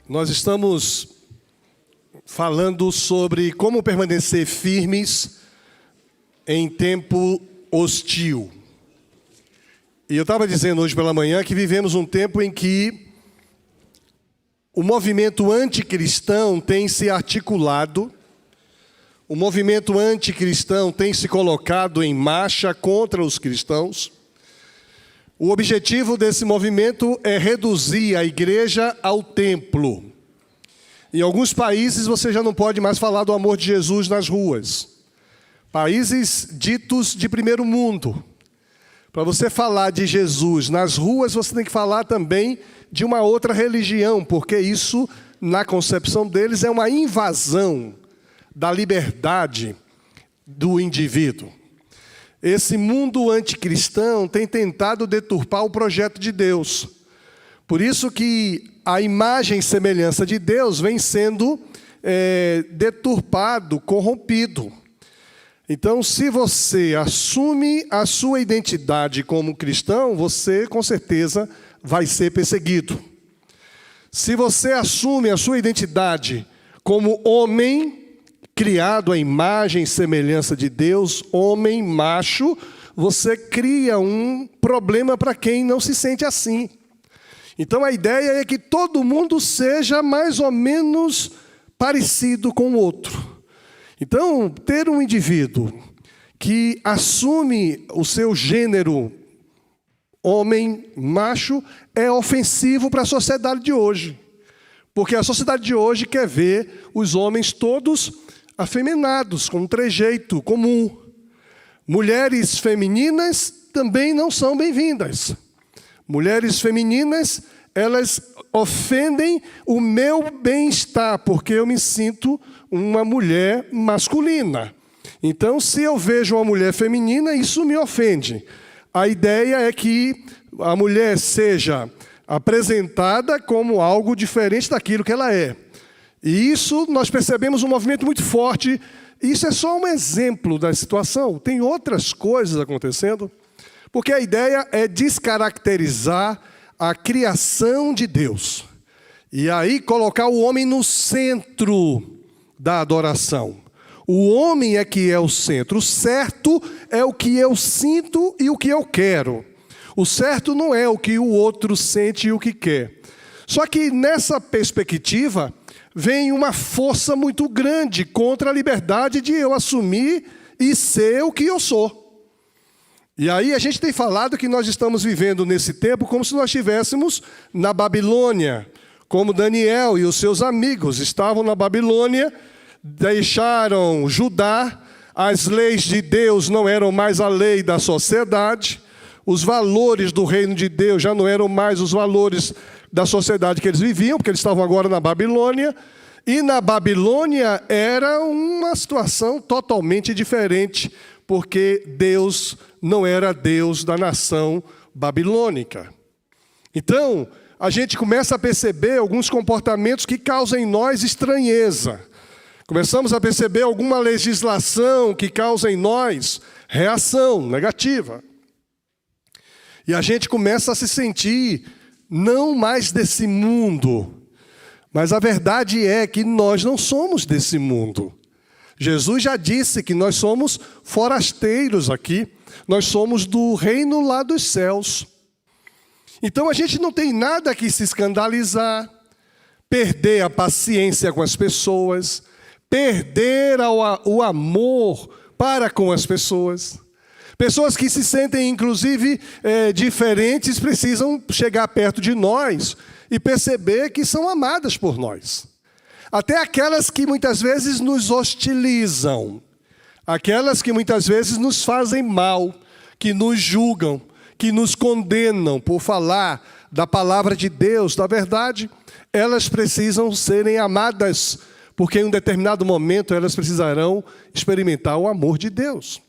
Nós estamos falando sobre como permanecer firmes em tempo hostil. E eu estava dizendo hoje pela manhã que vivemos um tempo em que o movimento anticristão tem se articulado, o movimento anticristão tem se colocado em marcha contra os cristãos. O objetivo desse movimento é reduzir a igreja ao templo. Em alguns países você já não pode mais falar do amor de Jesus nas ruas. Países ditos de primeiro mundo. Para você falar de Jesus nas ruas, você tem que falar também de uma outra religião, porque isso, na concepção deles, é uma invasão da liberdade do indivíduo. Esse mundo anticristão tem tentado deturpar o projeto de Deus. Por isso que a imagem e semelhança de Deus vem sendo deturpado, corrompido. Então, se você assume a sua identidade como cristão, você, com certeza, vai ser perseguido. Se você assume a sua identidade como homem, criado à imagem e semelhança de Deus, homem, macho, você cria um problema para quem não se sente assim. Então a ideia é que todo mundo seja mais ou menos parecido com o outro. Então, ter um indivíduo que assume o seu gênero homem, macho, é ofensivo para a sociedade de hoje. Porque a sociedade de hoje quer ver os homens todos afeminados, com um trejeito comum. Mulheres femininas também não são bem-vindas. Mulheres femininas, elas ofendem o meu bem-estar, porque eu me sinto uma mulher masculina. Então, se eu vejo uma mulher feminina, isso me ofende. A ideia é que a mulher seja apresentada como algo diferente daquilo que ela é. E isso nós percebemos um movimento muito forte. Isso é só um exemplo da situação. Tem outras coisas acontecendo. Porque a ideia é descaracterizar a criação de Deus. E aí colocar o homem no centro da adoração. O homem é que é o centro. O certo é o que eu sinto e o que eu quero. O certo não é o que o outro sente e o que quer. Só que nessa perspectiva vem uma força muito grande contra a liberdade de eu assumir e ser o que eu sou. E aí a gente tem falado que nós estamos vivendo nesse tempo como se nós estivéssemos na Babilônia, como Daniel e os seus amigos estavam na Babilônia, deixaram Judá, as leis de Deus não eram mais a lei da sociedade, os valores do reino de Deus já não eram mais os valores da sociedade que eles viviam, porque eles estavam agora na Babilônia, e na Babilônia era uma situação totalmente diferente, porque Deus não era Deus da nação babilônica. Então, a gente começa a perceber alguns comportamentos que causam em nós estranheza. Começamos a perceber alguma legislação que causa em nós reação negativa. E a gente começa a se sentir não mais desse mundo, mas a verdade é que nós não somos desse mundo. Jesus já disse que nós somos forasteiros aqui, nós somos do reino lá dos céus. Então a gente não tem nada que se escandalizar, perder a paciência com as pessoas, perder o amor para com as pessoas. Pessoas que se sentem, inclusive, diferentes, precisam chegar perto de nós e perceber que são amadas por nós. Até aquelas que muitas vezes nos hostilizam, aquelas que muitas vezes nos fazem mal, que nos julgam, que nos condenam por falar da palavra de Deus, da verdade, elas precisam serem amadas, porque em um determinado momento elas precisarão experimentar o amor de Deus.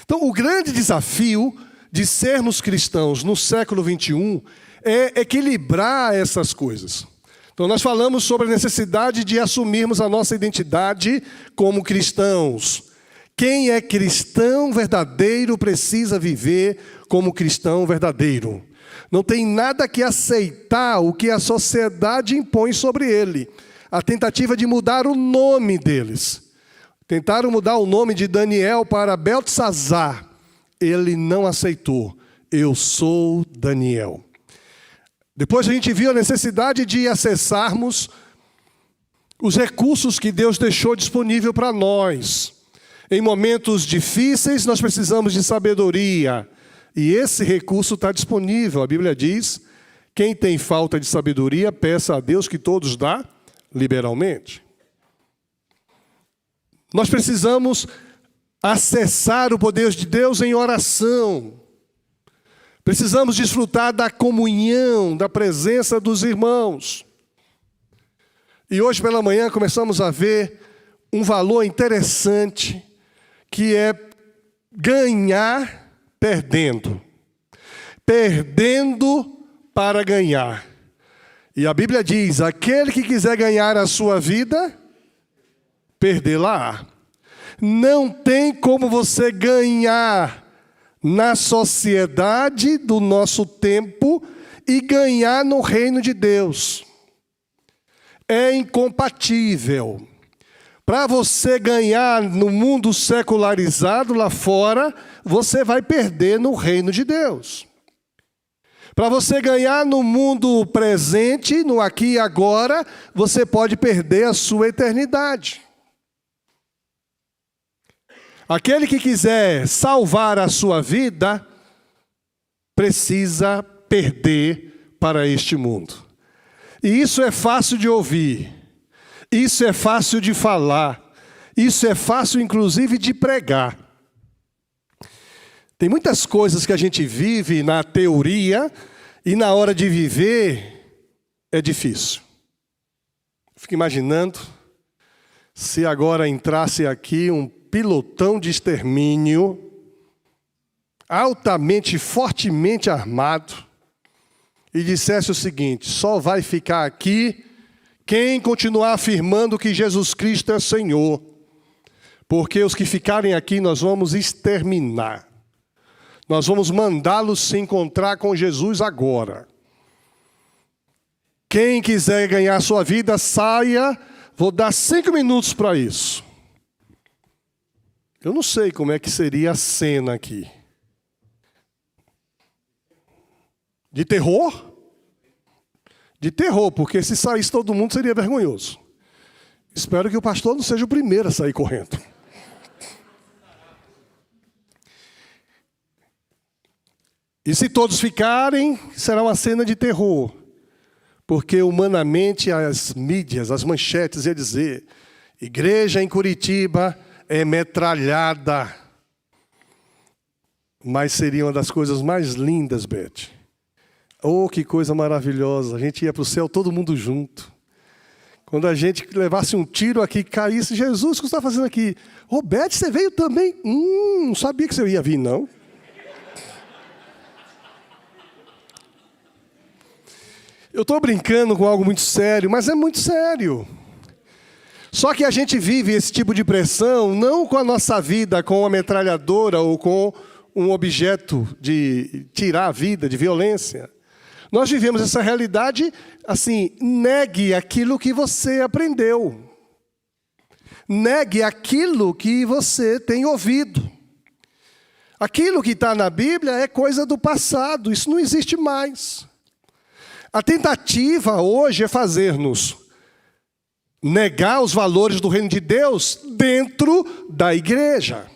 Então, o grande desafio de sermos cristãos no século XXI é equilibrar essas coisas. Então, nós falamos sobre a necessidade de assumirmos a nossa identidade como cristãos. Quem é cristão verdadeiro precisa viver como cristão verdadeiro. Não tem nada que aceitar o que a sociedade impõe sobre ele. A tentativa de mudar o nome deles. Tentaram mudar o nome de Daniel para Beltesazar. Ele não aceitou. Eu sou Daniel. Depois a gente viu a necessidade de acessarmos os recursos que Deus deixou disponível para nós. Em momentos difíceis, nós precisamos de sabedoria. E esse recurso está disponível. A Bíblia diz, quem tem falta de sabedoria, peça a Deus que todos dá liberalmente. Nós precisamos acessar o poder de Deus em oração. Precisamos desfrutar da comunhão, da presença dos irmãos. E hoje pela manhã começamos a ver um valor interessante, que é ganhar perdendo. Perdendo para ganhar. E a Bíblia diz, aquele que quiser ganhar a sua vida, perdê-la-á. Não tem como você ganhar na sociedade do nosso tempo e ganhar no reino de Deus. É incompatível. Para você ganhar no mundo secularizado lá fora, você vai perder no reino de Deus. Para você ganhar no mundo presente, no aqui e agora, você pode perder a sua eternidade. Aquele que quiser salvar a sua vida, precisa perder para este mundo. E isso é fácil de ouvir, isso é fácil de falar, isso é fácil inclusive de pregar. Tem muitas coisas que a gente vive na teoria e na hora de viver é difícil. Fico imaginando se agora entrasse aqui um pilotão de extermínio, altamente, fortemente armado, e dissesse o seguinte: só vai ficar aqui quem continuar afirmando que Jesus Cristo é Senhor, porque os que ficarem aqui nós vamos exterminar. Nós vamos mandá-los se encontrar com Jesus agora. Quem quiser ganhar sua vida, saia. Vou dar 5 minutos para isso. Eu não sei como é que seria a cena aqui. De terror? De terror, porque se saísse todo mundo seria vergonhoso. Espero que o pastor não seja o primeiro a sair correndo. E se todos ficarem, será uma cena de terror. Porque humanamente as mídias, as manchetes iam dizer: igreja em Curitiba é metralhada. Mas seria uma das coisas mais lindas, Beth. Oh, que coisa maravilhosa. A gente ia para o céu todo mundo junto. Quando a gente levasse um tiro aqui, caísse: Jesus, o que você está fazendo aqui? Oh, Beth, você veio também? Não sabia que você ia vir, não. Eu estou brincando com algo muito sério, mas é muito sério. Só que a gente vive esse tipo de pressão não com a nossa vida, com uma metralhadora ou com um objeto de tirar a vida, de violência. Nós vivemos essa realidade assim: negue aquilo que você aprendeu. Negue aquilo que você tem ouvido. Aquilo que está na Bíblia é coisa do passado, isso não existe mais. A tentativa hoje é fazer-nos negar os valores do reino de Deus dentro da igreja.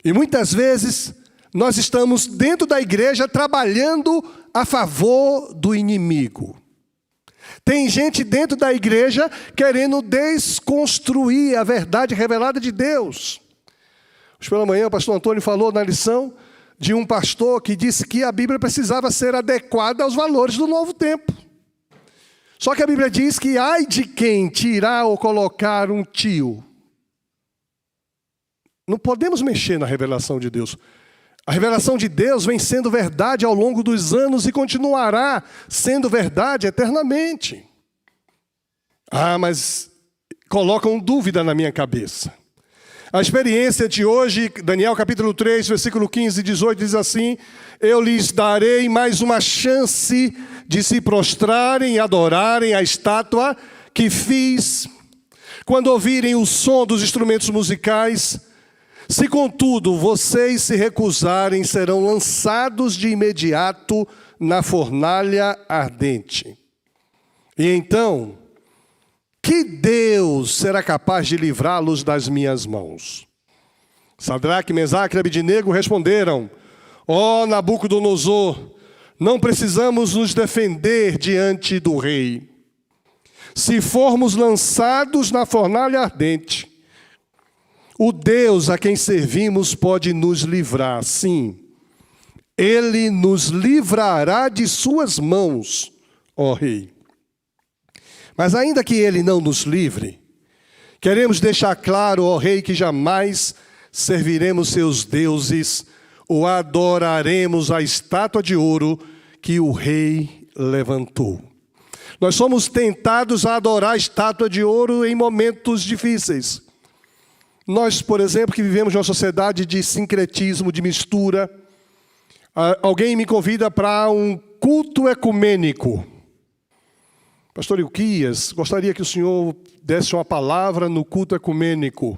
E muitas vezes nós estamos dentro da igreja trabalhando a favor do inimigo. Tem gente dentro da igreja querendo desconstruir a verdade revelada de Deus. Hoje pela manhã o pastor Antônio falou na lição de um pastor que disse que a Bíblia precisava ser adequada aos valores do novo tempo. Só que a Bíblia diz que ai de quem tirar ou colocar um tio. Não podemos mexer na revelação de Deus. A revelação de Deus vem sendo verdade ao longo dos anos e continuará sendo verdade eternamente. Ah, mas colocam dúvida na minha cabeça. A experiência de hoje, Daniel capítulo 3, versículo 15 e 18, diz assim: eu lhes darei mais uma chance de se prostrarem e adorarem a estátua que fiz, quando ouvirem o som dos instrumentos musicais. Se, contudo, vocês se recusarem, serão lançados de imediato na fornalha ardente. E então, que Deus será capaz de livrá-los das minhas mãos? Sadraque, Mesaque e Abednego responderam: ó Nabucodonosor, não precisamos nos defender diante do rei. Se formos lançados na fornalha ardente, o Deus a quem servimos pode nos livrar, sim. Ele nos livrará de suas mãos, ó rei. Mas ainda que ele não nos livre, queremos deixar claro, ó rei, que jamais serviremos seus deuses ou adoraremos a estátua de ouro que o rei levantou. Nós somos tentados a adorar a estátua de ouro em momentos difíceis. Nós, por exemplo, que vivemos numa sociedade de sincretismo, de mistura, alguém me convida para um culto ecumênico. Pastor Ilquias, gostaria que o senhor desse uma palavra no culto ecumênico.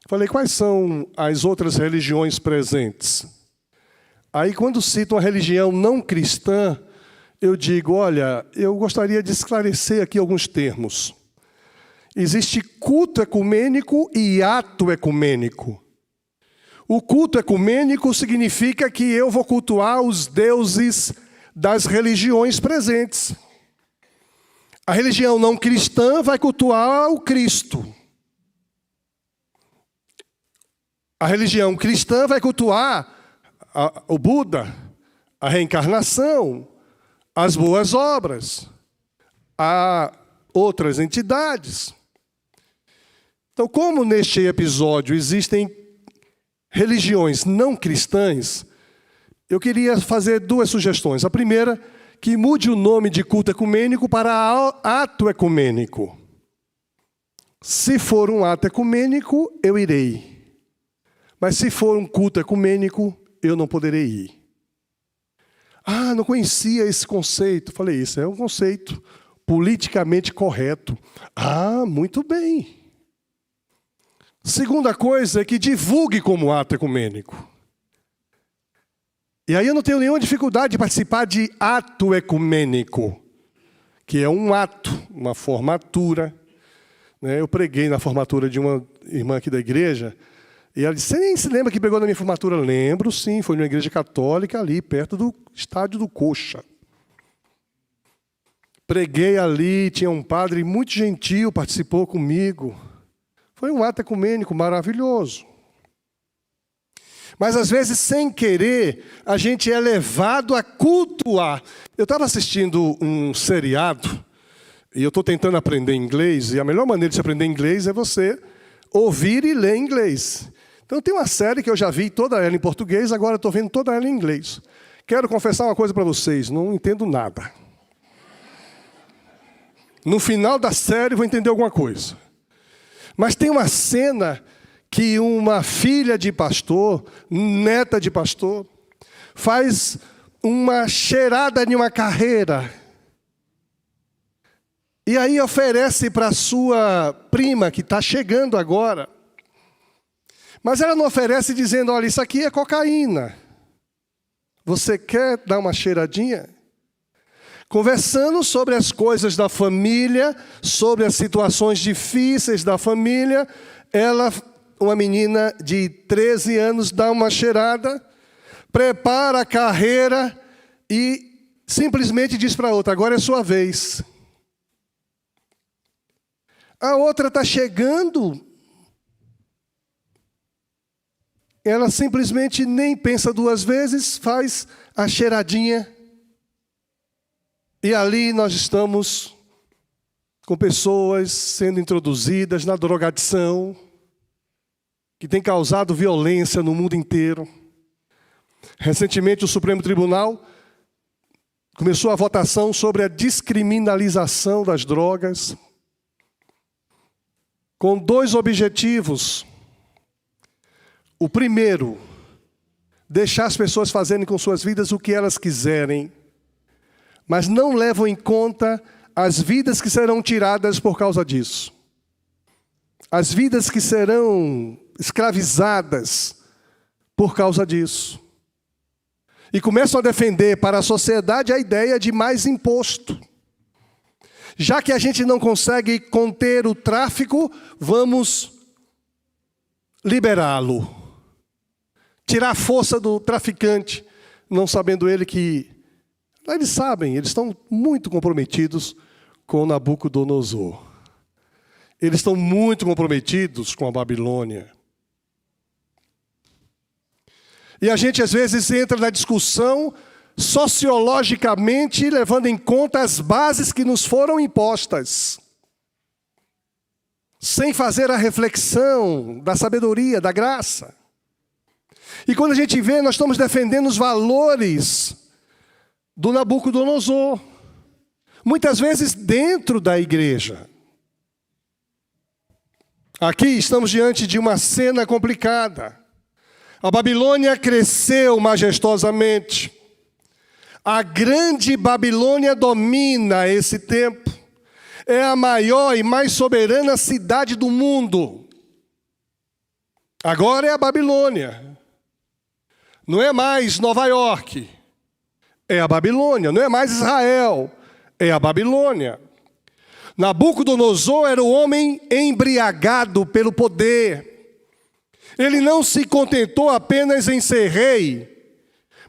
Falei, quais são as outras religiões presentes? Aí, quando cito uma religião não cristã, eu digo, olha, eu gostaria de esclarecer aqui alguns termos. Existe culto ecumênico e ato ecumênico. O culto ecumênico significa que eu vou cultuar os deuses das religiões presentes. A religião não cristã vai cultuar o Cristo. A religião cristã vai cultuar o Buda, a reencarnação, as boas obras, a outras entidades. Então, como neste episódio existem religiões não cristãs, eu queria fazer duas sugestões. A primeira, que mude o nome de culto ecumênico para ato ecumênico. Se for um ato ecumênico, eu irei. Mas se for um culto ecumênico, eu não poderei ir. Ah, não conhecia esse conceito. Falei, isso é um conceito politicamente correto. Ah, muito bem. Segunda coisa é que divulgue como ato ecumênico. E aí eu não tenho nenhuma dificuldade de participar de ato ecumênico, que é um ato, uma formatura. Eu preguei na formatura de uma irmã aqui da igreja, e ela disse, você nem se lembra que pregou na minha formatura? Lembro, sim, foi numa igreja católica ali, perto do estádio do Coxa. Preguei ali, tinha um padre muito gentil, participou comigo. Foi um ato ecumênico maravilhoso. Mas, às vezes, sem querer, a gente é levado a cultuar. Eu estava assistindo um seriado, e eu estou tentando aprender inglês, e a melhor maneira de se aprender inglês é você ouvir e ler inglês. Então, tem uma série que eu já vi toda ela em português, agora estou vendo toda ela em inglês. Quero confessar uma coisa para vocês, não entendo nada. No final da série, vou entender alguma coisa. Mas tem uma cena que uma filha de pastor, neta de pastor, faz uma cheirada de uma carreira. E aí oferece para sua prima, que está chegando agora. Mas ela não oferece dizendo, olha, isso aqui é cocaína. Você quer dar uma cheiradinha? Conversando sobre as coisas da família, sobre as situações difíceis da família, uma menina de 13 anos dá uma cheirada, prepara a carreira e simplesmente diz para a outra, agora é sua vez. A outra está chegando, ela simplesmente nem pensa duas vezes, faz a cheiradinha. E ali nós estamos com pessoas sendo introduzidas na drogadição, que tem causado violência no mundo inteiro. Recentemente, o Supremo Tribunal começou a votação sobre a descriminalização das drogas, com dois objetivos. O primeiro, deixar as pessoas fazerem com suas vidas o que elas quiserem, mas não levam em conta as vidas que serão tiradas por causa disso. As vidas que serão escravizadas por causa disso. E começam a defender para a sociedade a ideia de mais imposto. Já que a gente não consegue conter o tráfico, vamos liberá-lo. Tirar a força do traficante, não sabendo ele que... Eles sabem, eles estão muito comprometidos com Nabucodonosor. Eles estão muito comprometidos com a Babilônia. E a gente às vezes entra na discussão sociologicamente, levando em conta as bases que nos foram impostas, sem fazer a reflexão da sabedoria, da graça. E quando a gente vê, nós estamos defendendo os valores do Nabucodonosor, muitas vezes dentro da igreja. Aqui estamos diante de uma cena complicada. A Babilônia cresceu majestosamente. A grande Babilônia domina esse tempo. É a maior e mais soberana cidade do mundo. Agora é a Babilônia. Não é mais Nova York. É a Babilônia. Não é mais Israel. É a Babilônia. Nabucodonosor era o homem embriagado pelo poder. Ele não se contentou apenas em ser rei,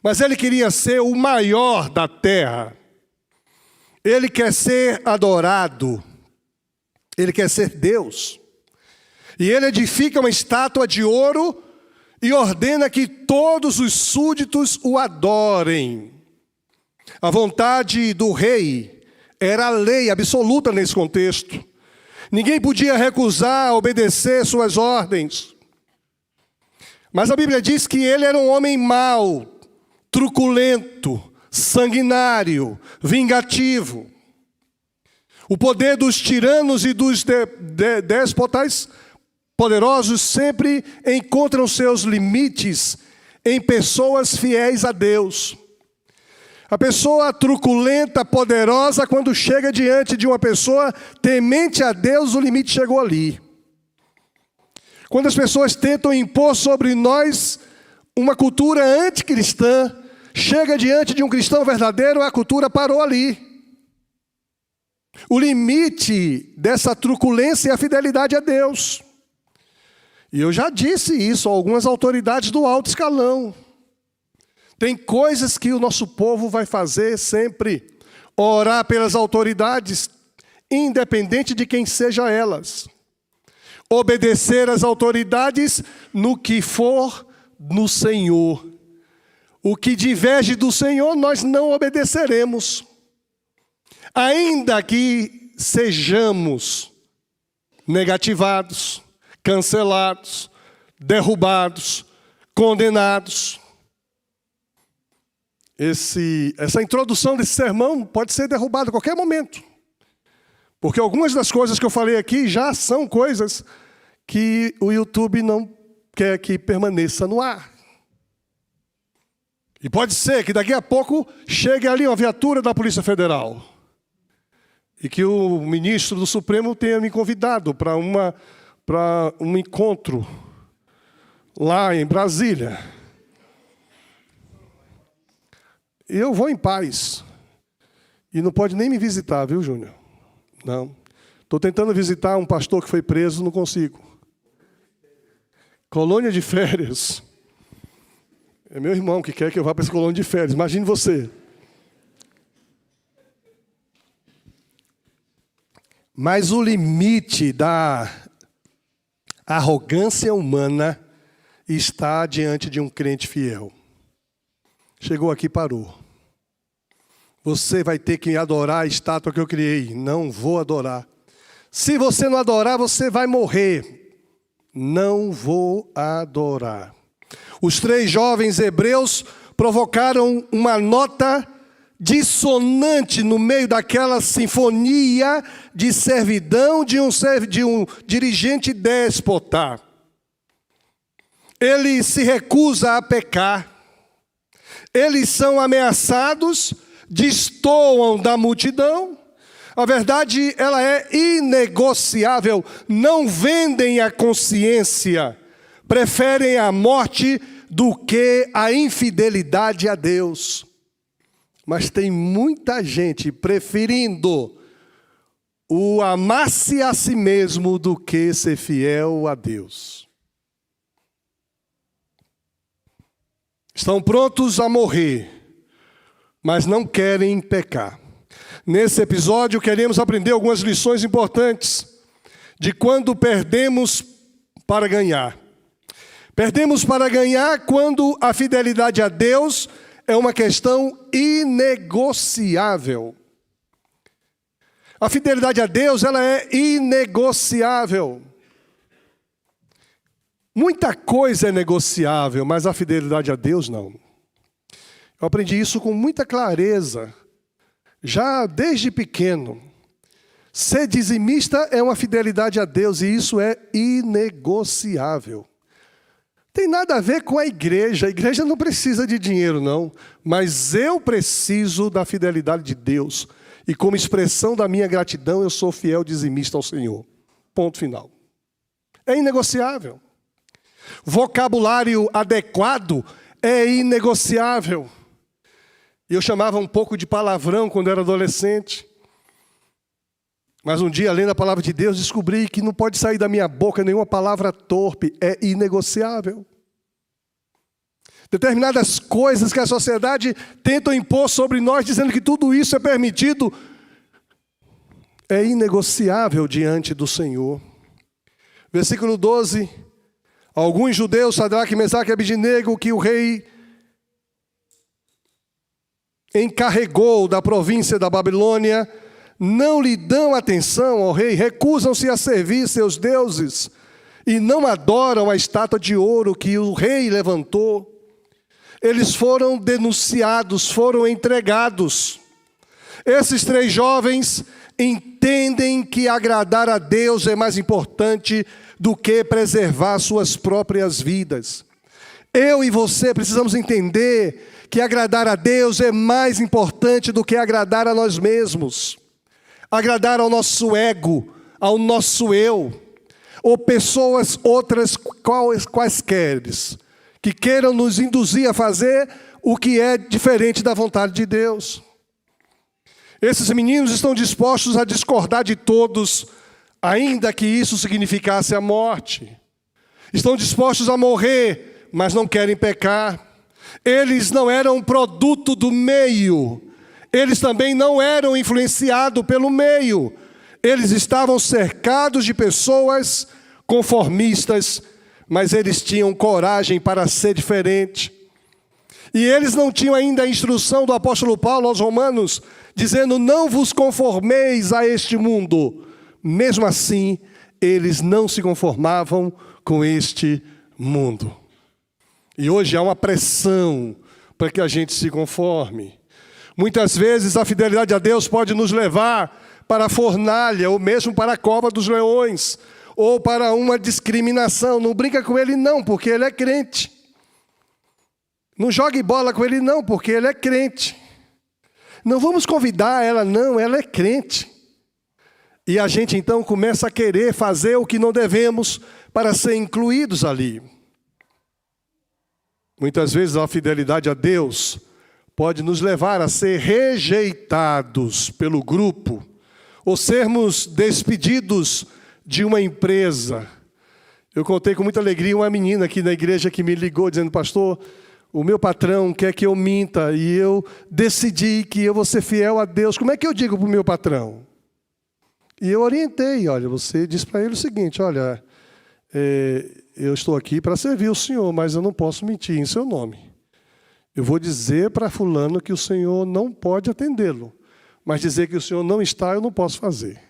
mas ele queria ser o maior da terra. Ele quer ser adorado. Ele quer ser Deus. E ele edifica uma estátua de ouro e ordena que todos os súditos o adorem. A vontade do rei era a lei absoluta nesse contexto. Ninguém podia recusar obedecer suas ordens. Mas a Bíblia diz que ele era um homem mau, truculento, sanguinário, vingativo. O poder dos tiranos e dos déspotas poderosos sempre encontram seus limites em pessoas fiéis a Deus. A pessoa truculenta, poderosa, quando chega diante de uma pessoa temente a Deus, o limite chegou ali. Quando as pessoas tentam impor sobre nós uma cultura anticristã, chega diante de um cristão verdadeiro, a cultura parou ali. O limite dessa truculência é a fidelidade a Deus. E eu já disse isso a algumas autoridades do alto escalão. Tem coisas que o nosso povo vai fazer sempre. Orar pelas autoridades, independente de quem sejam elas. Obedecer às autoridades no que for no Senhor. O que diverge do Senhor, nós não obedeceremos. Ainda que sejamos negativados, cancelados, derrubados, condenados. Essa introdução desse sermão pode ser derrubada a qualquer momento. Porque algumas das coisas que eu falei aqui já são coisas que o YouTube não quer que permaneça no ar. E pode ser que daqui a pouco chegue ali uma viatura da Polícia Federal. E que o ministro do Supremo tenha me convidado para um encontro lá em Brasília. E eu vou em paz. E não pode nem me visitar, viu, Júnior? Não. Estou tentando visitar um pastor que foi preso, não consigo. Colônia de férias. É meu irmão que quer que eu vá para essa colônia de férias. Imagine você. Mas o limite da arrogância humana está diante de um crente fiel. Chegou aqui e parou. Você vai ter que adorar a estátua que eu criei. Não vou adorar. Se você não adorar, você vai morrer. Não vou adorar. Os 3 jovens hebreus provocaram uma nota dissonante no meio daquela sinfonia de servidão de um dirigente déspota. ele se recusa a pecar. Eles são ameaçados, destoam da multidão. A verdade, ela é inegociável. Não vendem a consciência. Preferem a morte do que a infidelidade a Deus. Mas tem muita gente preferindo o amar-se a si mesmo do que ser fiel a Deus. Estão prontos a morrer, mas não querem pecar. Nesse episódio, queremos aprender algumas lições importantes de quando perdemos para ganhar. Perdemos para ganhar quando a fidelidade a Deus é uma questão inegociável. A fidelidade a Deus, ela é inegociável. Muita coisa é negociável, mas a fidelidade a Deus não. Eu aprendi isso com muita clareza, já desde pequeno. Ser dizimista é uma fidelidade a Deus e isso é inegociável. Tem nada a ver com a igreja não precisa de dinheiro não, mas eu preciso da fidelidade de Deus. E como expressão da minha gratidão, eu sou fiel dizimista ao Senhor. Ponto final. É inegociável. Vocabulário adequado é inegociável. Eu chamava um pouco de palavrão quando era adolescente. Mas um dia, lendo a palavra de Deus, descobri que não pode sair da minha boca nenhuma palavra torpe. É inegociável. Determinadas coisas que a sociedade tenta impor sobre nós, dizendo que tudo isso é permitido, é inegociável diante do Senhor. Versículo 12. Alguns judeus, Sadraque, Mesaque e Abednego, que o rei encarregou da província da Babilônia, não lhe dão atenção ao rei, recusam-se a servir seus deuses e não adoram a estátua de ouro que o rei levantou. Eles foram denunciados, foram entregados. Esses 3 jovens entendem que agradar a Deus é mais importante do que preservar suas próprias vidas. Eu e você precisamos entender que agradar a Deus é mais importante do que agradar a nós mesmos. Agradar ao nosso ego, ao nosso eu, ou pessoas outras quaisquer, que queiram nos induzir a fazer o que é diferente da vontade de Deus. Esses meninos estão dispostos a discordar de todos, ainda que isso significasse a morte. Estão dispostos a morrer, mas não querem pecar. Eles não eram produto do meio. Eles também não eram influenciados pelo meio. Eles estavam cercados de pessoas conformistas, mas eles tinham coragem para ser diferente. E eles não tinham ainda a instrução do apóstolo Paulo aos Romanos, dizendo, não vos conformeis a este mundo. Mesmo assim, eles não se conformavam com este mundo. E hoje há uma pressão para que a gente se conforme. Muitas vezes a fidelidade a Deus pode nos levar para a fornalha, ou mesmo para a cova dos leões, ou para uma discriminação. Não brinca com ele não, porque ele é crente. Não jogue bola com ele não, porque ele é crente. Não vamos convidar ela não, ela é crente. E a gente então começa a querer fazer o que não devemos para ser incluídos ali. Muitas vezes a fidelidade a Deus pode nos levar a ser rejeitados pelo grupo, ou sermos despedidos de uma empresa. Eu contei com muita alegria uma menina aqui na igreja que me ligou dizendo, pastor, o meu patrão quer que eu minta e eu decidi que eu vou ser fiel a Deus. Como é que eu digo para o meu patrão? E eu orientei, olha, você diz para ele o seguinte, olha, eu estou aqui para servir o Senhor, mas eu não posso mentir em seu nome. Eu vou dizer para fulano que o Senhor não pode atendê-lo, mas dizer que o Senhor não está, eu não posso fazer.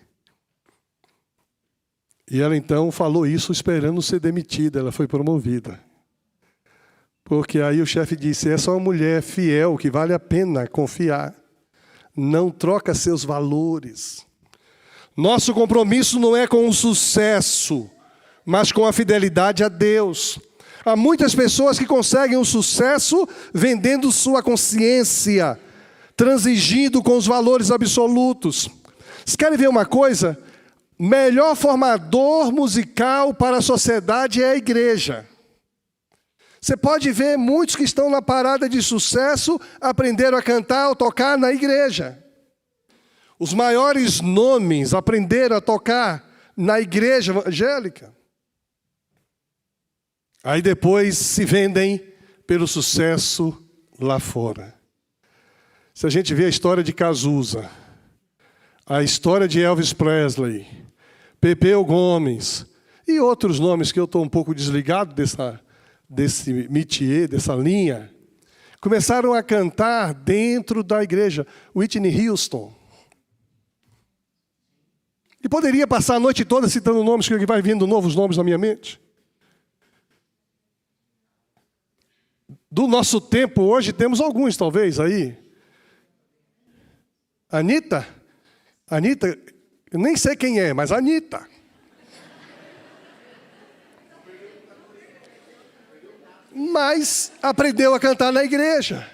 E ela então falou isso esperando ser demitida, ela foi promovida. Porque aí o chefe disse, essa é uma mulher fiel, que vale a pena confiar. Não troca seus valores. Nosso compromisso não é com o sucesso, mas com a fidelidade a Deus. Há muitas pessoas que conseguem o sucesso vendendo sua consciência, transigindo com os valores absolutos. Vocês querem ver uma coisa? Melhor formador musical para a sociedade é a igreja. Você pode ver muitos que estão na parada de sucesso, aprenderam a cantar ou tocar na igreja. Os maiores nomes aprenderam a tocar na igreja evangélica. Aí depois se vendem pelo sucesso lá fora. Se a gente vê a história de Cazuza, a história de Elvis Presley, Pepeu Gomes e outros nomes que eu estou um pouco desligado desse métier, dessa linha, começaram a cantar dentro da igreja. Whitney Houston. E poderia passar a noite toda citando nomes que vai vindo novos nomes na minha mente. Do nosso tempo hoje temos alguns talvez aí. Anitta, eu nem sei quem é, mas Anitta. Mas aprendeu a cantar na igreja.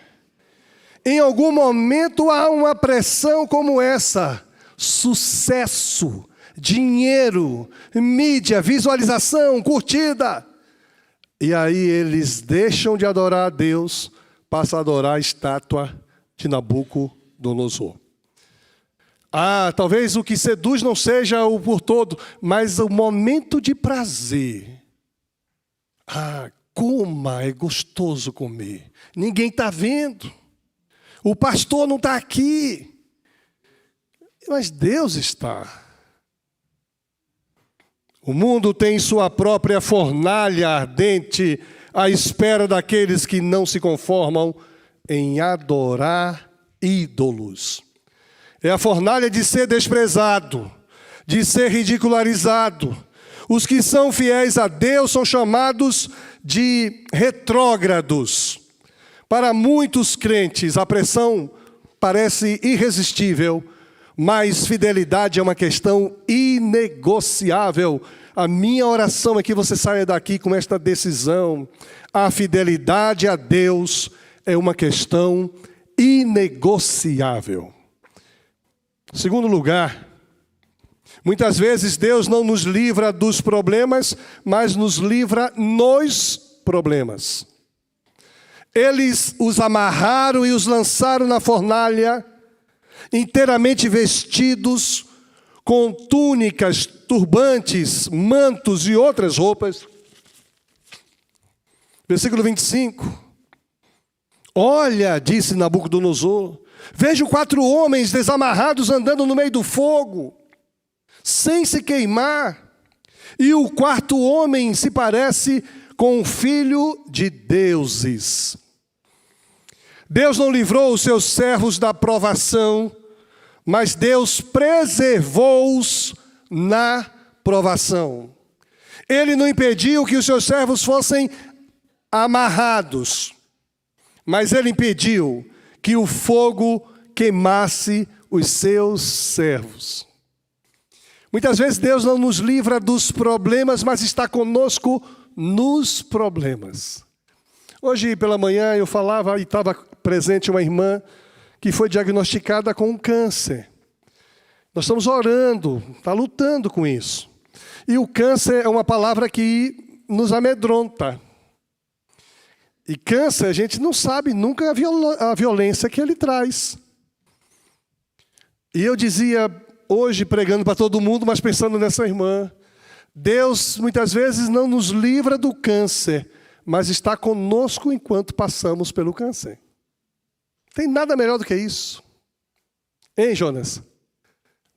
Em algum momento há uma pressão como essa. Sucesso, dinheiro, mídia, visualização, curtida. E aí eles deixam de adorar a Deus, passam a adorar a estátua de Nabucodonosor. Talvez o que seduz não seja o por todo, mas o momento de prazer. Como é gostoso comer. Ninguém está vendo. O pastor não está aqui. Mas Deus está. O mundo tem sua própria fornalha ardente à espera daqueles que não se conformam em adorar ídolos. É a fornalha de ser desprezado, de ser ridicularizado. Os que são fiéis a Deus são chamados de retrógrados. Para muitos crentes, a pressão parece irresistível, mas fidelidade é uma questão inegociável. A minha oração é que você saia daqui com esta decisão. A fidelidade a Deus é uma questão inegociável. Segundo lugar, muitas vezes Deus não nos livra dos problemas, mas nos livra nos problemas. Eles os amarraram e os lançaram na fornalha, inteiramente vestidos com túnicas, turbantes, mantos e outras roupas. Versículo 25. Olha, disse Nabucodonosor, vejo 4 homens desamarrados andando no meio do fogo, sem se queimar, e o 4º homem se parece com o filho de deuses. Deus não livrou os seus servos da provação, mas Deus preservou-os na provação. Ele não impediu que os seus servos fossem amarrados, mas ele impediu que o fogo queimasse os seus servos. Muitas vezes Deus não nos livra dos problemas, mas está conosco nos problemas. Hoje pela manhã eu falava e estava presente uma irmã que foi diagnosticada com um câncer. Nós estamos orando, está lutando com isso. E o câncer é uma palavra que nos amedronta. E câncer, a gente não sabe nunca a violência que ele traz. E eu dizia hoje, pregando para todo mundo, mas pensando nessa irmã, Deus muitas vezes não nos livra do câncer, mas está conosco enquanto passamos pelo câncer. Tem nada melhor do que isso. Hein, Jonas?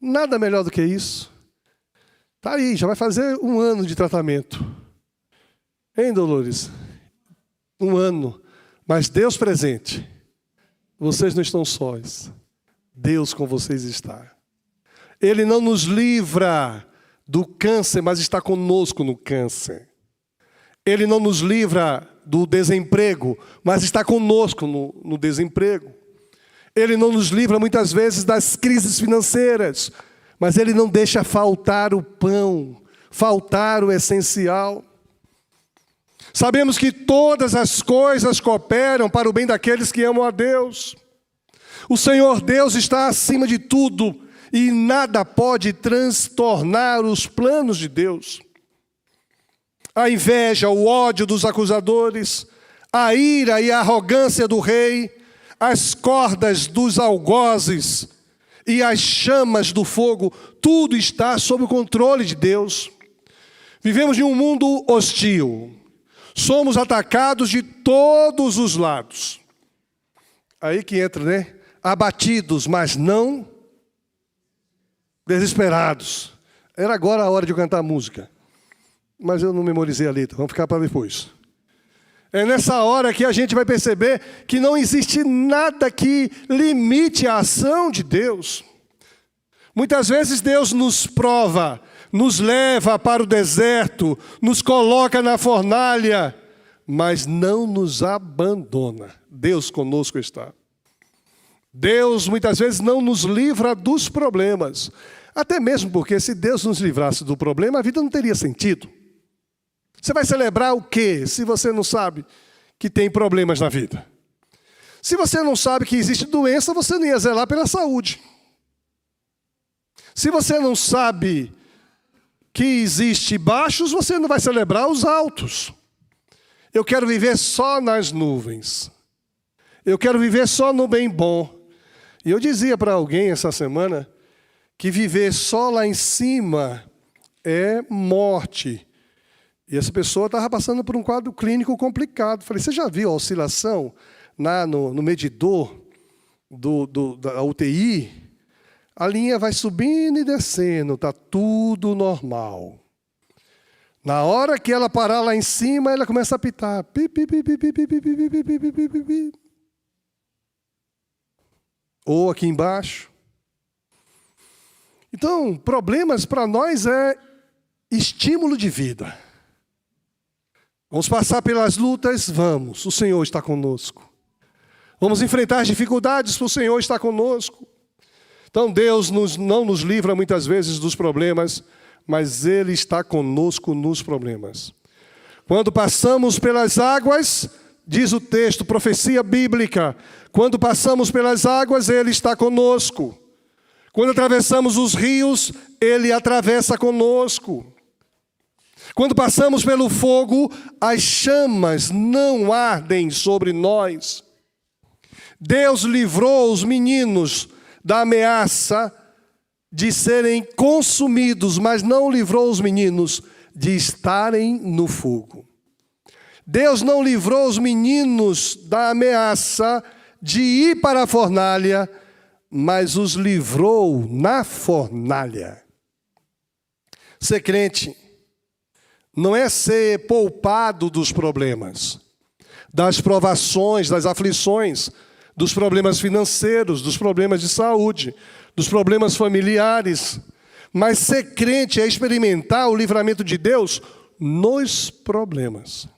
Nada melhor do que isso. Está aí, já vai fazer 1 ano de tratamento. Hein, Dolores? 1 ano. Mas Deus presente. Vocês não estão sós. Deus com vocês está. Ele não nos livra do câncer, mas está conosco no câncer. Ele não nos livra do desemprego, mas está conosco no desemprego. Ele não nos livra muitas vezes das crises financeiras, mas Ele não deixa faltar o pão, faltar o essencial. Sabemos que todas as coisas cooperam para o bem daqueles que amam a Deus. O Senhor Deus está acima de tudo e nada pode transtornar os planos de Deus. A inveja, o ódio dos acusadores, a ira e a arrogância do rei, as cordas dos algozes e as chamas do fogo, tudo está sob o controle de Deus. Vivemos em um mundo hostil. Somos atacados de todos os lados. Aí que entra, né? Abatidos, mas não desesperados. Era agora a hora de eu cantar a música. Mas eu não memorizei a letra, vamos ficar para depois. É nessa hora que a gente vai perceber que não existe nada que limite a ação de Deus. Muitas vezes Deus nos prova, nos leva para o deserto, nos coloca na fornalha, mas não nos abandona. Deus conosco está. Deus muitas vezes não nos livra dos problemas. Até mesmo porque se Deus nos livrasse do problema, a vida não teria sentido. Você vai celebrar o quê se você não sabe que tem problemas na vida? Se você não sabe que existe doença, você não ia zelar pela saúde. Se você não sabe que existe baixos, você não vai celebrar os altos. Eu quero viver só nas nuvens. Eu quero viver só no bem bom. E eu dizia para alguém essa semana que viver só lá em cima é morte. E essa pessoa estava passando por um quadro clínico complicado. Falei, você já viu a oscilação no medidor da UTI? A linha vai subindo e descendo, está tudo normal. Na hora que ela parar lá em cima, ela começa a apitar. Pi, pi, pi, pi, pi, pi, pi, pi, pi, pi, pi, pi, pi. Ou aqui embaixo. Então, problemas para nós é estímulo de vida. Vamos passar pelas lutas? Vamos. O Senhor está conosco. Vamos enfrentar as dificuldades? O Senhor está conosco. Então, Deus não nos livra muitas vezes dos problemas, mas Ele está conosco nos problemas. Quando passamos pelas águas, diz o texto, profecia bíblica, quando passamos pelas águas, Ele está conosco. Quando atravessamos os rios, Ele atravessa conosco. Quando passamos pelo fogo, as chamas não ardem sobre nós. Deus livrou os meninos da ameaça de serem consumidos, mas não livrou os meninos de estarem no fogo. Deus não livrou os meninos da ameaça de ir para a fornalha, mas os livrou na fornalha. Ser crente não é ser poupado dos problemas, das provações, das aflições, dos problemas financeiros, dos problemas de saúde, dos problemas familiares. Mas ser crente é experimentar o livramento de Deus nos problemas.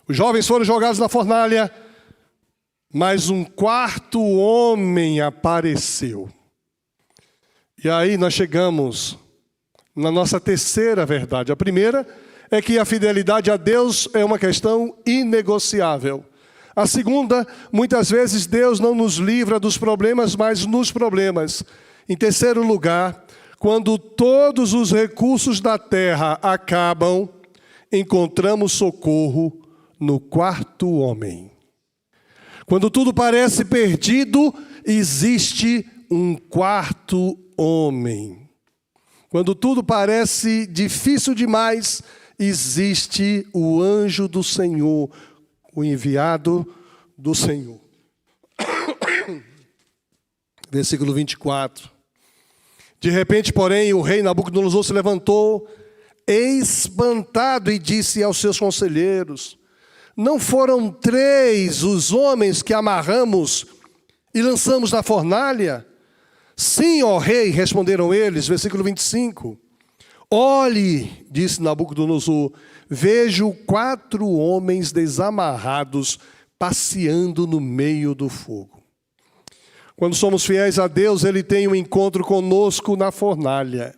Os jovens foram jogados na fornalha, mas um quarto homem apareceu. E aí nós chegamos na nossa terceira verdade. A primeira é que a fidelidade a Deus é uma questão inegociável. A segunda, muitas vezes Deus não nos livra dos problemas, mas nos problemas. Em terceiro lugar, quando todos os recursos da terra acabam, encontramos socorro no quarto homem. Quando tudo parece perdido, existe um quarto homem. Quando tudo parece difícil demais, existe o anjo do Senhor, o enviado do Senhor. Versículo 24. De repente, porém, o rei Nabucodonosor se levantou, espantado, e disse aos seus conselheiros: não foram 3 os homens que amarramos e lançamos na fornalha? Sim, ó rei, responderam eles. Versículo 25. Olhe, disse Nabucodonosor, vejo 4 homens desamarrados passeando no meio do fogo. Quando somos fiéis a Deus, Ele tem um encontro conosco na fornalha.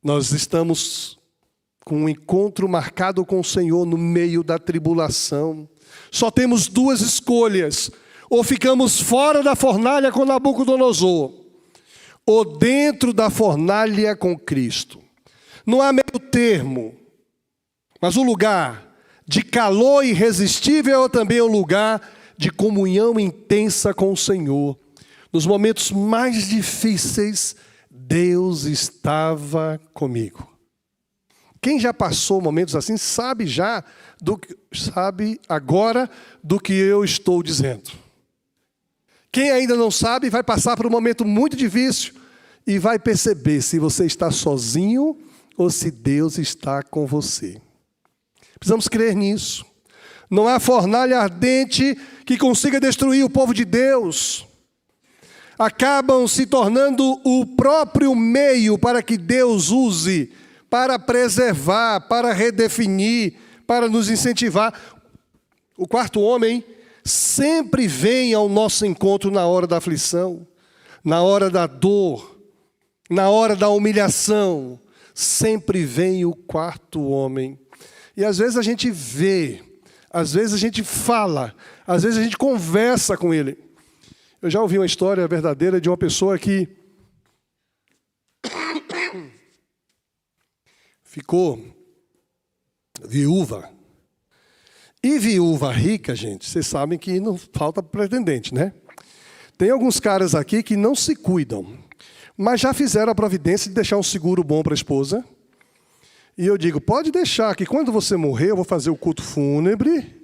Nós estamos com um encontro marcado com o Senhor no meio da tribulação. Só temos duas escolhas: ou ficamos fora da fornalha com Nabucodonosor, ou dentro da fornalha com Cristo. Não há meio termo, mas o lugar de calor irresistível é também o lugar de comunhão intensa com o Senhor. Nos momentos mais difíceis, Deus estava comigo. Quem já passou momentos assim sabe agora do que eu estou dizendo. Quem ainda não sabe vai passar por um momento muito difícil e vai perceber se você está sozinho ou se Deus está com você. Precisamos crer nisso. Não há fornalha ardente que consiga destruir o povo de Deus. Acabam se tornando o próprio meio para que Deus use, para preservar, para redefinir, para nos incentivar. O quarto homem sempre vem ao nosso encontro na hora da aflição, na hora da dor, na hora da humilhação. Sempre vem o quarto homem. E às vezes a gente vê, às vezes a gente fala, às vezes a gente conversa com ele. Eu já ouvi uma história verdadeira de uma pessoa que ficou viúva. E viúva rica, gente, vocês sabem que não falta pretendente, né? Tem alguns caras aqui que não se cuidam, mas já fizeram a providência de deixar um seguro bom para a esposa. E eu digo, pode deixar que quando você morrer, eu vou fazer o culto fúnebre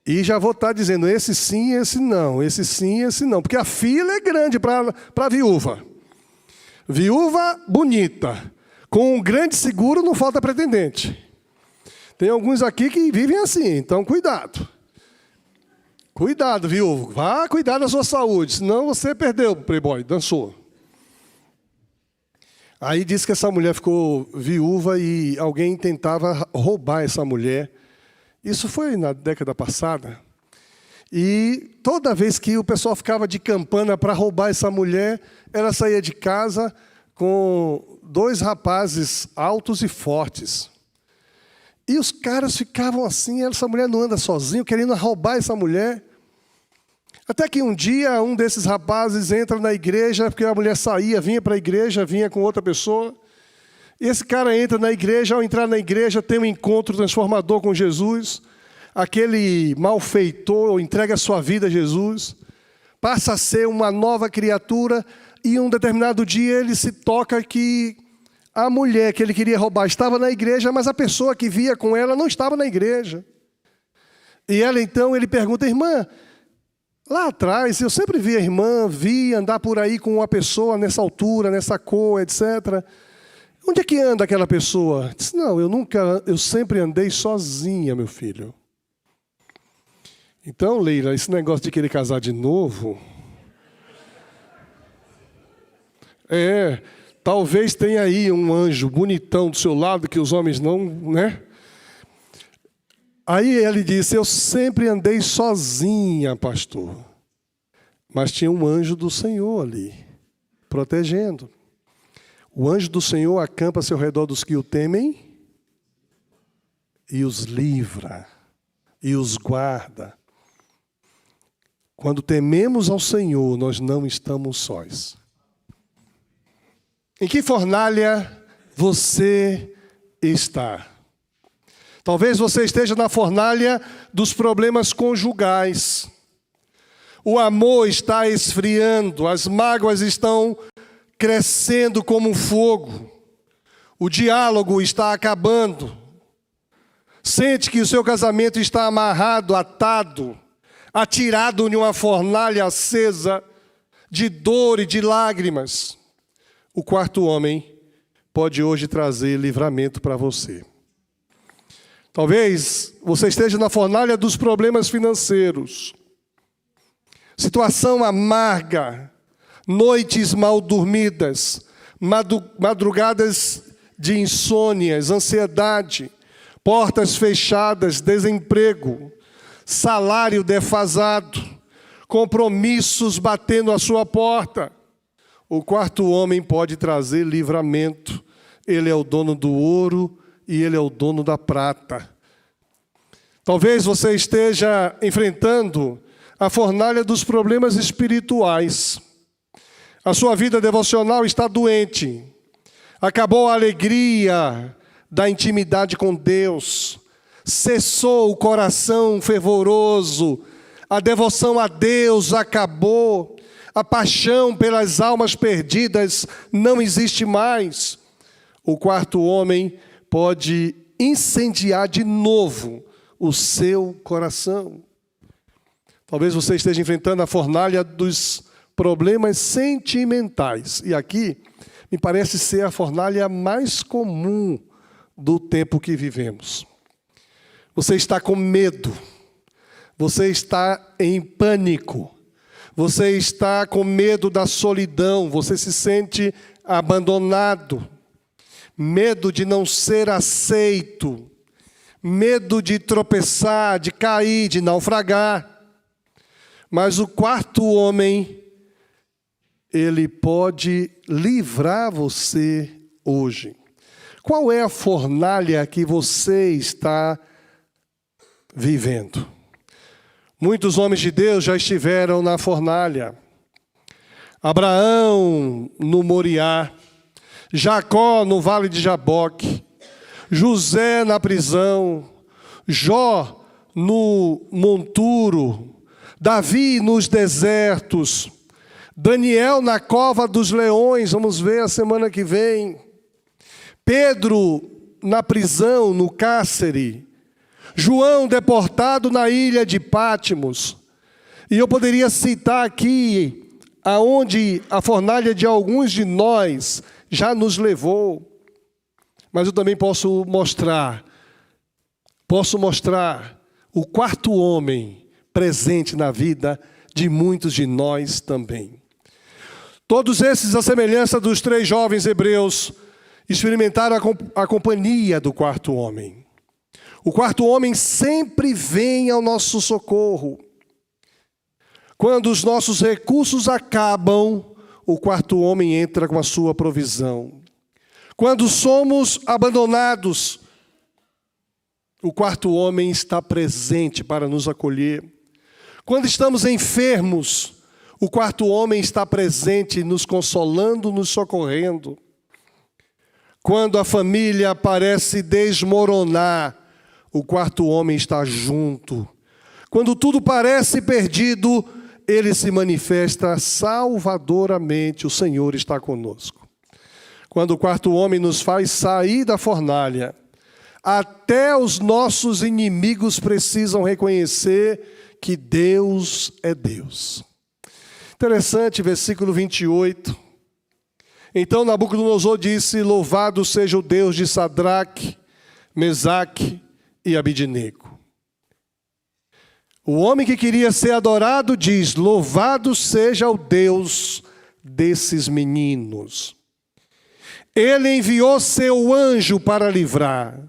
e já vou estar dizendo esse sim, esse não, esse sim, esse não. Porque a fila é grande para a viúva. Viúva bonita, com um grande seguro não falta pretendente. Tem alguns aqui que vivem assim, então cuidado. Cuidado, viúvo. Vá cuidar da sua saúde, senão você perdeu, playboy, dançou. Aí disse que essa mulher ficou viúva e alguém tentava roubar essa mulher. Isso foi na década passada. E toda vez que o pessoal ficava de campana para roubar essa mulher, ela saía de casa com 2 rapazes altos e fortes. E os caras ficavam assim, essa mulher não anda sozinha, querendo roubar essa mulher. Até que um dia, um desses rapazes entra na igreja, porque a mulher saía, vinha para a igreja, vinha com outra pessoa. E esse cara entra na igreja, ao entrar na igreja, tem um encontro transformador com Jesus. Aquele malfeitor entrega a sua vida a Jesus, passa a ser uma nova criatura, e um determinado dia ele se toca que a mulher que ele queria roubar estava na igreja, mas a pessoa que via com ela não estava na igreja. E ela então, ele pergunta, irmã, lá atrás eu sempre vi a irmã, vi andar por aí com uma pessoa nessa altura, nessa cor, etc. Onde é que anda aquela pessoa? Disse, não, eu sempre andei sozinha, meu filho. Então, Leila, esse negócio de querer casar de novo, talvez tenha aí um anjo bonitão do seu lado, que os homens não, né? Aí ele disse, eu sempre andei sozinha, pastor. Mas tinha um anjo do Senhor ali, protegendo. O anjo do Senhor acampa-se ao redor dos que o temem e os livra, e os guarda. Quando tememos ao Senhor, nós não estamos sós. Em que fornalha você está? Talvez você esteja na fornalha dos problemas conjugais. O amor está esfriando, as mágoas estão crescendo como um fogo. O diálogo está acabando. Sente que o seu casamento está amarrado, atado, atirado em uma fornalha acesa de dor e de lágrimas. O quarto homem pode hoje trazer livramento para você. Talvez você esteja na fornalha dos problemas financeiros. Situação amarga, noites mal dormidas, madrugadas de insônias, ansiedade, portas fechadas, desemprego, salário defasado, compromissos batendo à sua porta. O quarto homem pode trazer livramento. Ele é o dono do ouro e Ele é o dono da prata. Talvez você esteja enfrentando a fornalha dos problemas espirituais. A sua vida devocional está doente. Acabou a alegria da intimidade com Deus. Cessou o coração fervoroso. A devoção a Deus acabou. A paixão pelas almas perdidas não existe mais. O quarto homem pode incendiar de novo o seu coração. Talvez você esteja enfrentando a fornalha dos problemas sentimentais. E aqui me parece ser a fornalha mais comum do tempo que vivemos. Você está com medo. Você está em pânico. Você está com medo da solidão. Você se sente abandonado. Medo de não ser aceito. Medo de tropeçar, de cair, de naufragar. Mas o quarto homem, ele pode livrar você hoje. Qual é a fornalha que você está vivendo? Muitos homens de Deus já estiveram na fornalha. Abraão no Moriá, Jacó no vale de Jaboque, José na prisão, Jó no monturo, Davi nos desertos, Daniel na cova dos leões, vamos ver a semana que vem, Pedro na prisão, no cárcere, João deportado na ilha de Pátimos. E eu poderia citar aqui aonde a fornalha de alguns de nós já nos levou. Mas eu também posso mostrar o quarto homem presente na vida de muitos de nós também. Todos esses, à semelhança dos 3 jovens hebreus, experimentaram a companhia do quarto homem. O quarto homem sempre vem ao nosso socorro. Quando os nossos recursos acabam, o quarto homem entra com a sua provisão. Quando somos abandonados, o quarto homem está presente para nos acolher. Quando estamos enfermos, o quarto homem está presente, nos consolando, nos socorrendo. Quando a família parece desmoronar, o quarto homem está junto. Quando tudo parece perdido, ele se manifesta salvadoramente. O Senhor está conosco. Quando o quarto homem nos faz sair da fornalha, até os nossos inimigos precisam reconhecer que Deus é Deus. Interessante, versículo 28. Então Nabucodonosor disse: louvado seja o Deus de Sadraque, Mesaque e Abidnego. O homem que queria ser adorado diz: louvado seja o Deus desses meninos. Ele enviou seu anjo para livrar.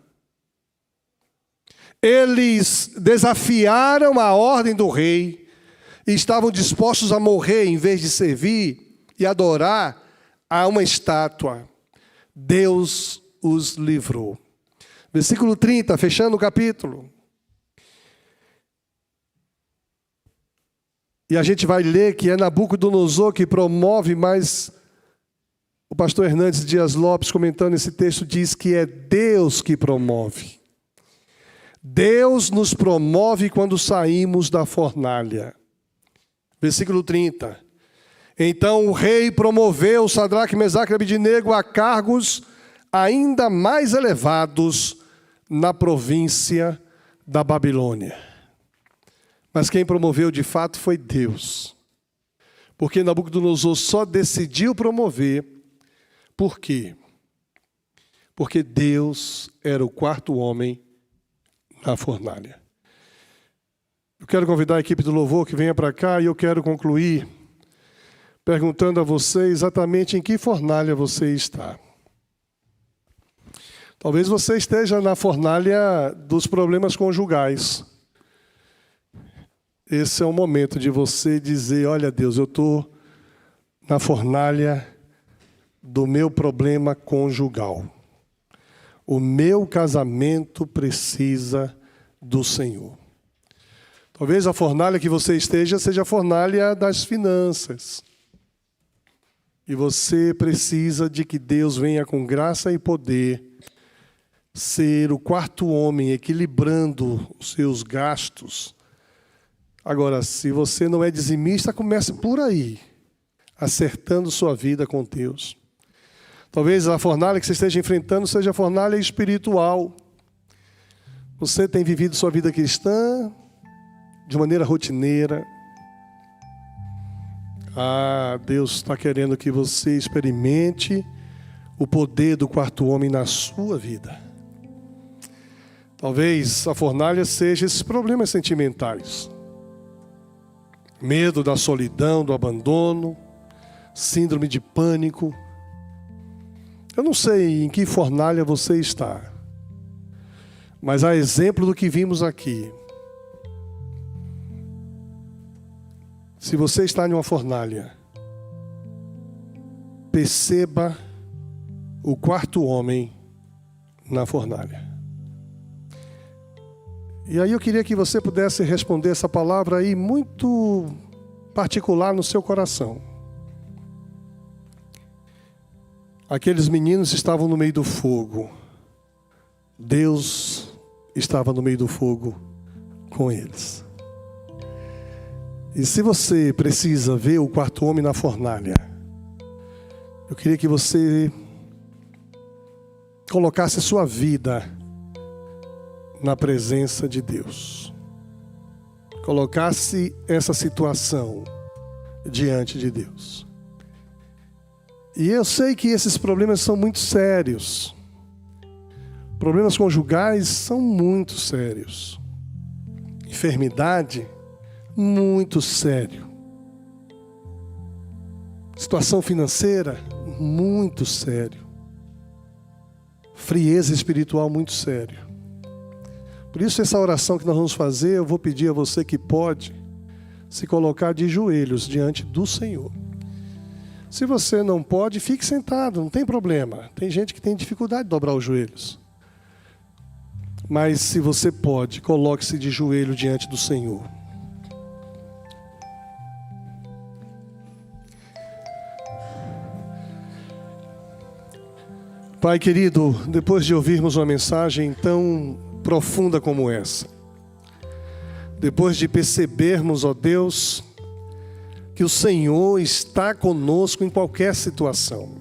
Eles desafiaram a ordem do rei e estavam dispostos a morrer em vez de servir e adorar a uma estátua. Deus os livrou. Versículo 30, fechando o capítulo. E a gente vai ler que é Nabucodonosor que promove, mas o pastor Hernandes Dias Lopes, comentando esse texto, diz que é Deus que promove. Deus nos promove quando saímos da fornalha. Versículo 30. Então o rei promoveu Sadraque, Mesaque e Abidnego a cargos ainda mais elevados na província da Babilônia. Mas quem promoveu de fato foi Deus. Porque Nabucodonosor só decidiu promover. Por quê? Porque Deus era o quarto homem na fornalha. Eu quero convidar a equipe do louvor que venha para cá e eu quero concluir perguntando a você exatamente em que fornalha você está. Talvez você esteja na fornalha dos problemas conjugais. Esse é o momento de você dizer: olha, Deus, eu estou na fornalha do meu problema conjugal. O meu casamento precisa do Senhor. Talvez a fornalha que você esteja seja a fornalha das finanças. E você precisa de que Deus venha com graça e poder ser o quarto homem, equilibrando os seus gastos. Agora, se você não é dizimista, comece por aí, acertando sua vida com Deus. Talvez a fornalha que você esteja enfrentando seja a fornalha espiritual. Você tem vivido sua vida cristã de maneira rotineira. Deus está querendo que você experimente o poder do quarto homem na sua vida. Talvez a fornalha seja esses problemas sentimentais. Medo da solidão, do abandono, síndrome de pânico. Eu não sei em que fornalha você está, mas a exemplo do que vimos aqui, se você está em uma fornalha, perceba o quarto homem na fornalha. E aí eu queria que você pudesse responder essa palavra aí muito particular no seu coração. Aqueles meninos estavam no meio do fogo. Deus estava no meio do fogo com eles. E se você precisa ver o quarto homem na fornalha, eu queria que você colocasse sua vida na presença de Deus. Colocasse essa situação diante de Deus. E eu sei que esses problemas são muito sérios. Problemas conjugais são muito sérios. Enfermidade, muito sério. Situação financeira, muito sério. Frieza espiritual, muito sério. Por isso, essa oração que nós vamos fazer, eu vou pedir a você que pode se colocar de joelhos diante do Senhor. Se você não pode, fique sentado, não tem problema. Tem gente que tem dificuldade de dobrar os joelhos. Mas se você pode, coloque-se de joelho diante do Senhor. Pai querido, depois de ouvirmos uma mensagem tão profunda como essa, depois de percebermos, ó Deus, que o Senhor está conosco em qualquer situação.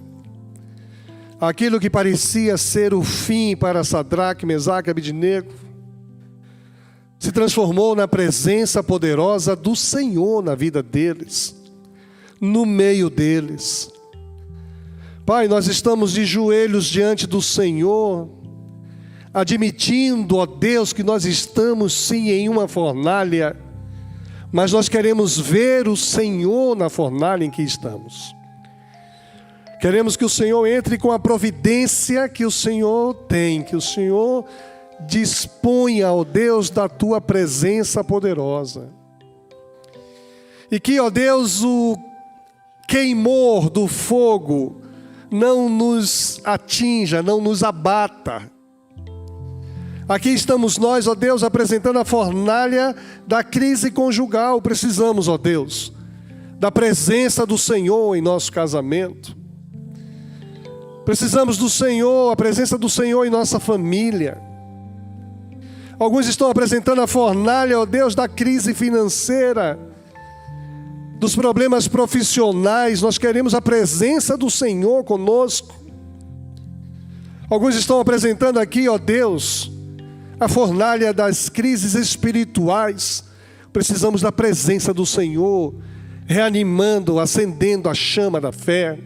Aquilo que parecia ser o fim para Sadraque, Mesaque e Abednego, se transformou na presença poderosa do Senhor na vida deles, no meio deles. Pai, nós estamos de joelhos diante do Senhor, admitindo, ó Deus, que nós estamos sim em uma fornalha, mas nós queremos ver o Senhor na fornalha em que estamos. Queremos que o Senhor entre com a providência que o Senhor tem, que o Senhor disponha, ó Deus, da Tua presença poderosa. E que, ó Deus, o queimor do fogo não nos atinja, não nos abata. Aqui estamos nós, ó Deus, apresentando a fornalha da crise conjugal. Precisamos, ó Deus, da presença do Senhor em nosso casamento. Precisamos do Senhor, a presença do Senhor em nossa família. Alguns estão apresentando a fornalha, ó Deus, da crise financeira, dos problemas profissionais. Nós queremos a presença do Senhor conosco. Alguns estão apresentando aqui, ó Deus, a fornalha das crises espirituais. Precisamos da presença do Senhor, reanimando, acendendo a chama da fé.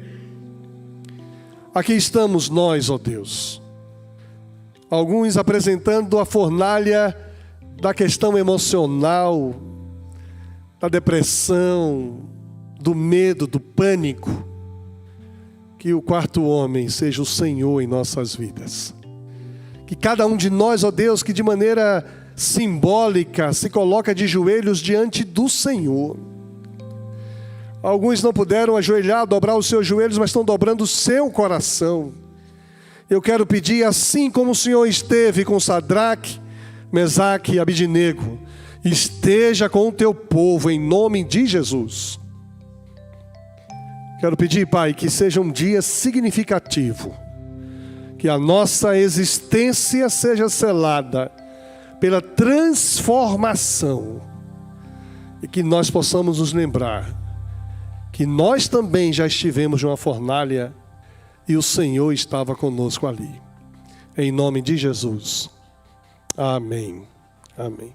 Aqui estamos nós, ó Deus. Alguns apresentando a fornalha da questão emocional, da depressão, do medo, do pânico. Que o quarto homem seja o Senhor em nossas vidas. Que cada um de nós, ó Deus, que de maneira simbólica se coloca de joelhos diante do Senhor. Alguns não puderam ajoelhar, dobrar os seus joelhos, mas estão dobrando o seu coração. Eu quero pedir, assim como o Senhor esteve com Sadraque, Mesaque e Abidnego, esteja com o teu povo em nome de Jesus. Quero pedir, Pai, que seja um dia significativo, que a nossa existência seja selada pela transformação e que nós possamos nos lembrar que nós também já estivemos numa fornalha e o Senhor estava conosco ali. Em nome de Jesus. Amém. Amém.